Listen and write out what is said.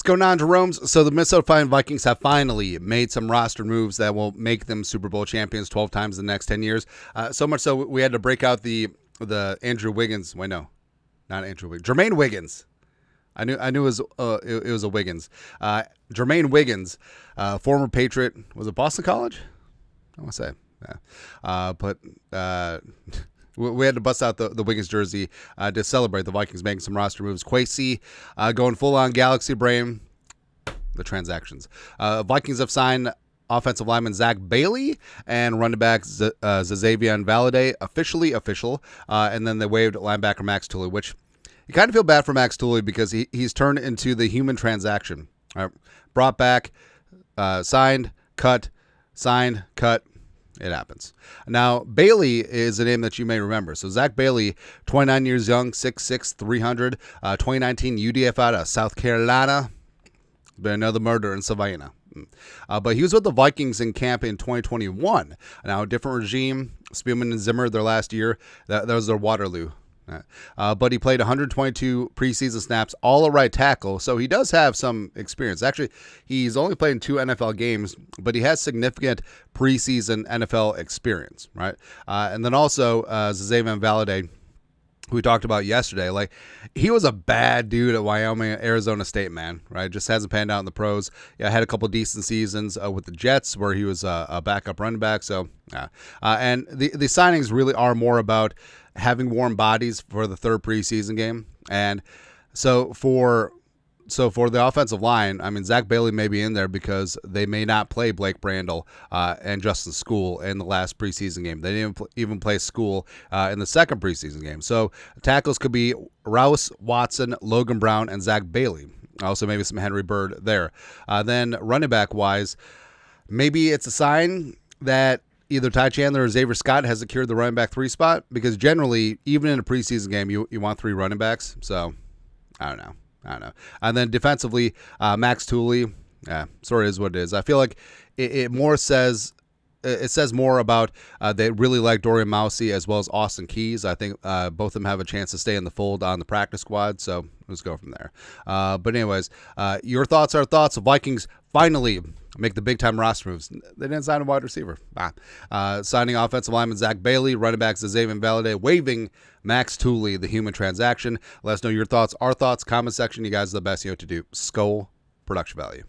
going on, Jerome's. So the Minnesota Vikings have finally made some roster moves that will make them Super Bowl champions 12 times in the next 10 years. So much so we had to break out the Andrew Wiggins. Wait, no, not Andrew Wiggins. Jermaine Wiggins. I knew it was a Wiggins. Jermaine Wiggins, former Patriot. Was it Boston College? I want to say. Yeah. But we had to bust out the Wiggins jersey to celebrate the Vikings making some roster moves. Kwesi going full-on Galaxy Brain. The transactions. Vikings have signed offensive lineman Zack Bailey and running back Xazavian Valladay, officially official. And then they waived linebacker Max Tooley, which you kind of feel bad for Max Tooley because he's turned into the human transaction. Brought back, signed, cut, it happens. Now, Bailey is a name that you may remember. So, Zack Bailey, 29 years young, 6'6", 300, 2019 UDF out of South Carolina. Been another murder in Savannah. But he was with the Vikings in camp in 2021. Now, a different regime. Spielman and Zimmer, their last year. That was their Waterloo. But he played 122 preseason snaps, all at right tackle, so he does have some experience. Actually, he's only played in 2 NFL games, but he has significant preseason NFL experience, right? And then also Xazavian Valladay, who we talked about yesterday. Like, he was a bad dude at Wyoming and Arizona State, man, right? Just hasn't panned out in the pros. Yeah, had a couple decent seasons with the Jets where he was a backup running back. So, and the signings really are more about having warm bodies for the 3rd preseason game. And so for the offensive line, I mean, Zack Bailey may be in there because they may not play Blake Brandel and Justin School in the last preseason game. They didn't even play School in the 2nd preseason game. So tackles could be Rouse, Watson, Logan Brown, and Zack Bailey. Also maybe some Henry Bird there. Then running back wise, maybe it's a sign that either Ty Chandler or Xavier Scott has secured the running back 3 spot, because generally, even in a preseason game, you want 3 running backs. So, I don't know. And then defensively, Max Tooley, sort of is what it is. I feel like it says more about they really like Dorian Mausey as well as Austin Keys. I think both of them have a chance to stay in the fold on the practice squad, so let's go from there. But anyways, your thoughts are thoughts. The Vikings finally make the big-time roster moves. They didn't sign a wide receiver. Signing offensive lineman Zack Bailey, running back Xazavian Valladay, waiving Max Tooley, the human transaction. Let us know your thoughts, our thoughts, comment section. You guys are the best you know what to do. Skull Production Value.